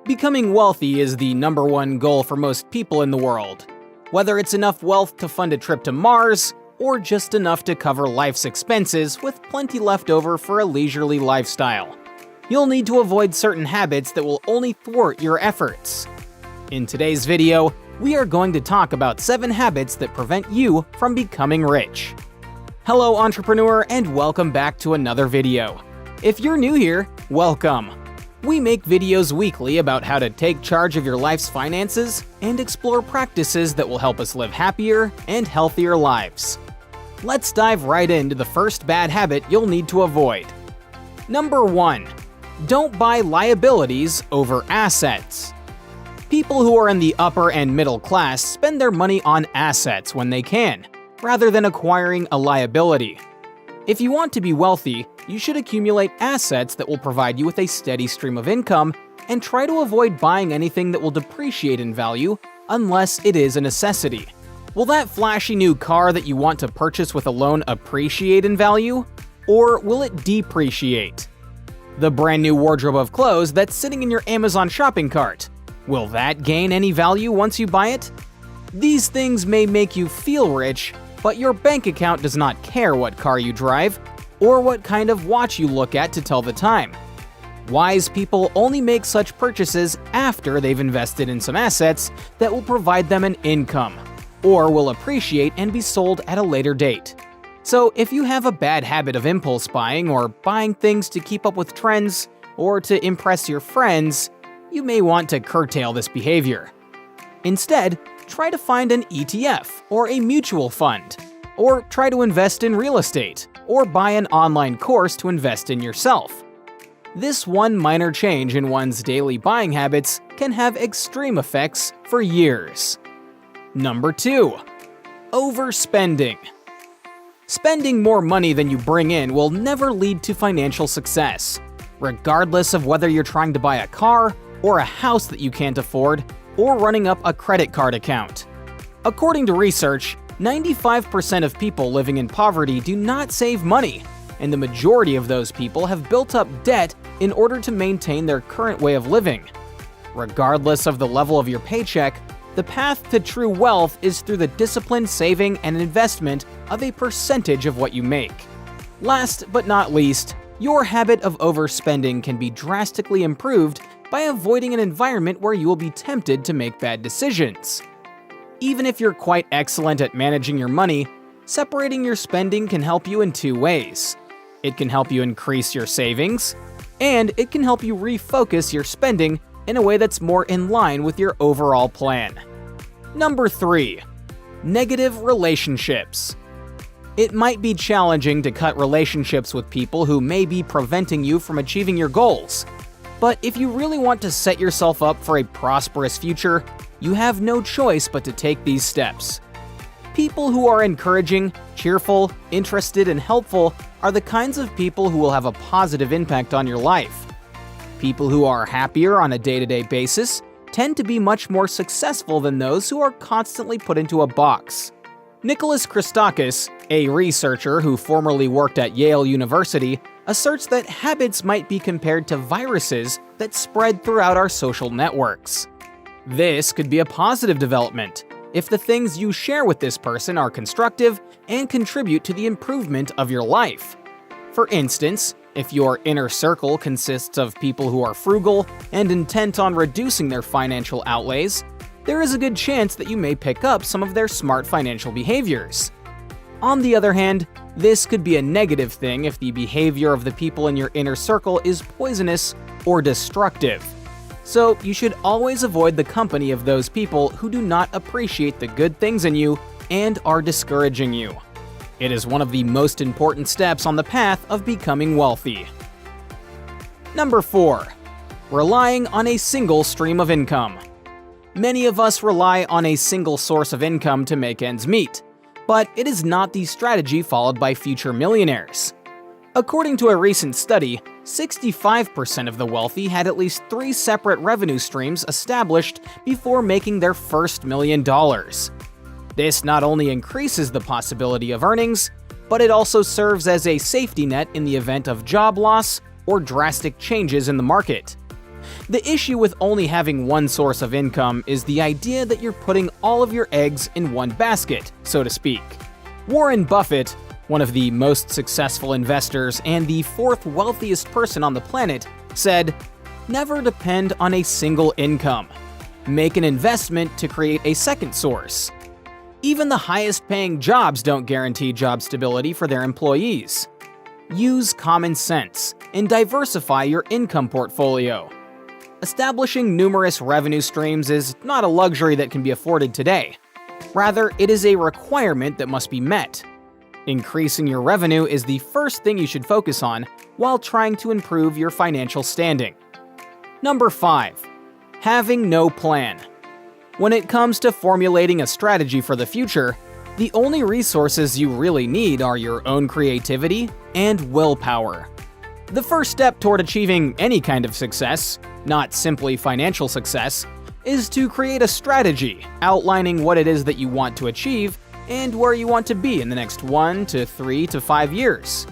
Becoming wealthy is the #1 goal for most people in the world. Whether it's enough wealth to fund a trip to Mars, or just enough to cover life's expenses with plenty left over for a leisurely lifestyle. You'll need to avoid certain habits that will only thwart your efforts. In today's video, we are going to talk about 7 habits that prevent you from becoming rich. Hello entrepreneur, and welcome back to another video. If you're new here, welcome. We make videos weekly about how to take charge of your life's finances and explore practices that will help us live happier and healthier lives. Let's dive right into the first bad habit you'll need to avoid. Number 1. Don't buy liabilities over assets. People who are in the upper and middle class spend their money on assets when they can, rather than acquiring a liability. If you want to be wealthy, you should accumulate assets that will provide you with a steady stream of income and try to avoid buying anything that will depreciate in value unless it is a necessity. Will that flashy new car that you want to purchase with a loan appreciate in value? Or will it depreciate? The brand new wardrobe of clothes that's sitting in your Amazon shopping cart, will that gain any value once you buy it? These things may make you feel rich, but your bank account does not care what car you drive or what kind of watch you look at to tell the time. Wise people only make such purchases after they've invested in some assets that will provide them an income, or will appreciate and be sold at a later date. So if you have a bad habit of impulse buying or buying things to keep up with trends or to impress your friends, you may want to curtail this behavior. Instead, try to find an ETF or a mutual fund, or try to invest in real estate, or buy an online course to invest in yourself. This one minor change in one's daily buying habits can have extreme effects for years. Number 2. Overspending. Spending more money than you bring in will never lead to financial success, regardless of whether you're trying to buy a car or a house that you can't afford, or running up a credit card account. According to research, 95% of people living in poverty do not save money, and the majority of those people have built up debt in order to maintain their current way of living. Regardless of the level of your paycheck, the path to true wealth is through the disciplined saving and investment of a percentage of what you make. Last but not least, your habit of overspending can be drastically improved by avoiding an environment where you will be tempted to make bad decisions. Even if you're quite excellent at managing your money, separating your spending can help you in 2 ways. It can help you increase your savings, and it can help you refocus your spending in a way that's more in line with your overall plan. Number 3. Negative relationships. It might be challenging to cut relationships with people who may be preventing you from achieving your goals. But if you really want to set yourself up for a prosperous future, you have no choice but to take these steps. People who are encouraging, cheerful, interested, and helpful are the kinds of people who will have a positive impact on your life. People who are happier on a day-to-day basis tend to be much more successful than those who are constantly put into a box. Nicholas Christakis, a researcher who formerly worked at Yale University, asserts that habits might be compared to viruses that spread throughout our social networks. This could be a positive development if the things you share with this person are constructive and contribute to the improvement of your life. For instance, if your inner circle consists of people who are frugal and intent on reducing their financial outlays, there is a good chance that you may pick up some of their smart financial behaviors. On the other hand, this could be a negative thing if the behavior of the people in your inner circle is poisonous or destructive. So you should always avoid the company of those people who do not appreciate the good things in you and are discouraging you. It is one of the most important steps on the path of becoming wealthy. Number 4. Relying on a single stream of income. Many of us rely on a single source of income to make ends meet, but it is not the strategy followed by future millionaires. According to a recent study, 65% of the wealthy had at least 3 separate revenue streams established before making their first $1 million. This not only increases the possibility of earnings, but it also serves as a safety net in the event of job loss or drastic changes in the market. The issue with only having one source of income is the idea that you're putting all of your eggs in one basket, so to speak. Warren Buffett, one of the most successful investors and the fourth wealthiest person on the planet, said, "Never depend on a single income. Make an investment to create a second source." Even the highest-paying jobs don't guarantee job stability for their employees. Use common sense and diversify your income portfolio. Establishing numerous revenue streams is not a luxury that can be afforded today. Rather, it is a requirement that must be met. Increasing your revenue is the first thing you should focus on while trying to improve your financial standing. Number 5. Having no plan. When it comes to formulating a strategy for the future, the only resources you really need are your own creativity and willpower. The first step toward achieving any kind of success, not simply financial success, is to create a strategy outlining what it is that you want to achieve and where you want to be in the next 1 to 3 to 5 years.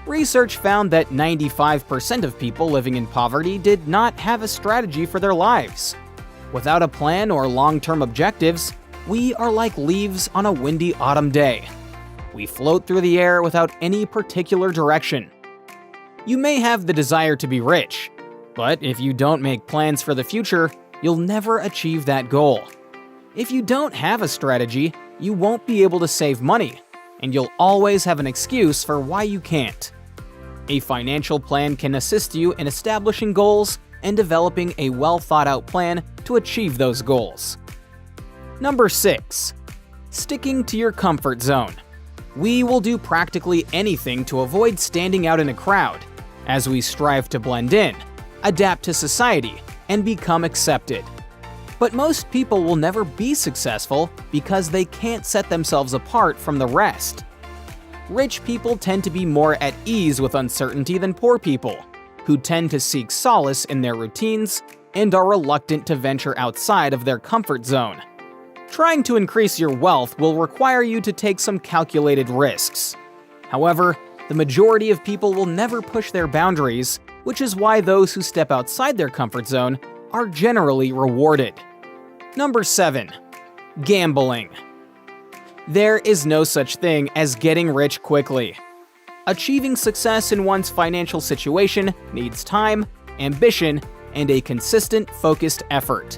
Research found that 95% of people living in poverty did not have a strategy for their lives. Without a plan or long-term objectives, we are like leaves on a windy autumn day. We float through the air without any particular direction. You may have the desire to be rich, but if you don't make plans for the future, you'll never achieve that goal. If you don't have a strategy, you won't be able to save money, and you'll always have an excuse for why you can't. A financial plan can assist you in establishing goals and developing a well-thought-out plan to achieve those goals. Number 6. Sticking to your comfort zone. We will do practically anything to avoid standing out in a crowd, as we strive to blend in, adapt to society, and become accepted. But most people will never be successful because they can't set themselves apart from the rest. Rich people tend to be more at ease with uncertainty than poor people, who tend to seek solace in their routines and are reluctant to venture outside of their comfort zone. Trying to increase your wealth will require you to take some calculated risks. However, the majority of people will never push their boundaries, which is why those who step outside their comfort zone are generally rewarded. Number 7. Gambling. There is no such thing as getting rich quickly. Achieving success in one's financial situation needs time, ambition, and a consistent, focused effort.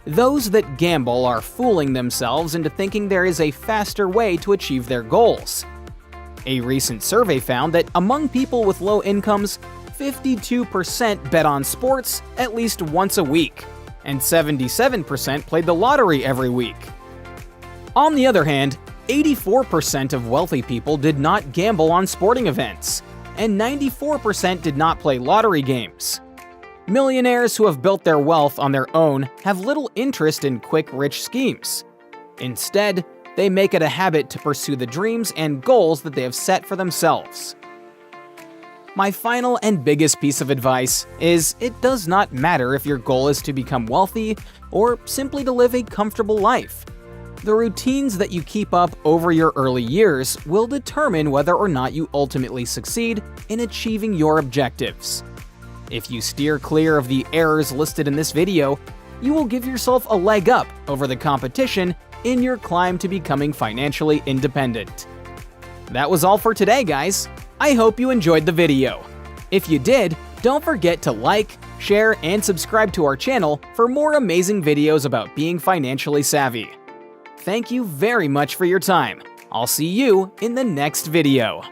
Those that gamble are fooling themselves into thinking there is a faster way to achieve their goals. A recent survey found that among people with low incomes, 52% bet on sports at least once a week, and 77% played the lottery every week. On the other hand, 84% of wealthy people did not gamble on sporting events, and 94% did not play lottery games. Millionaires who have built their wealth on their own have little interest in quick, rich schemes. Instead, they make it a habit to pursue the dreams and goals that they have set for themselves. My final and biggest piece of advice is it does not matter if your goal is to become wealthy or simply to live a comfortable life. The routines that you keep up over your early years will determine whether or not you ultimately succeed in achieving your objectives. If you steer clear of the errors listed in this video, you will give yourself a leg up over the competition in your climb to becoming financially independent. That was all for today, guys. I hope you enjoyed the video. If you did, don't forget to like, share, and subscribe to our channel for more amazing videos about being financially savvy. Thank you very much for your time. I'll see you in the next video.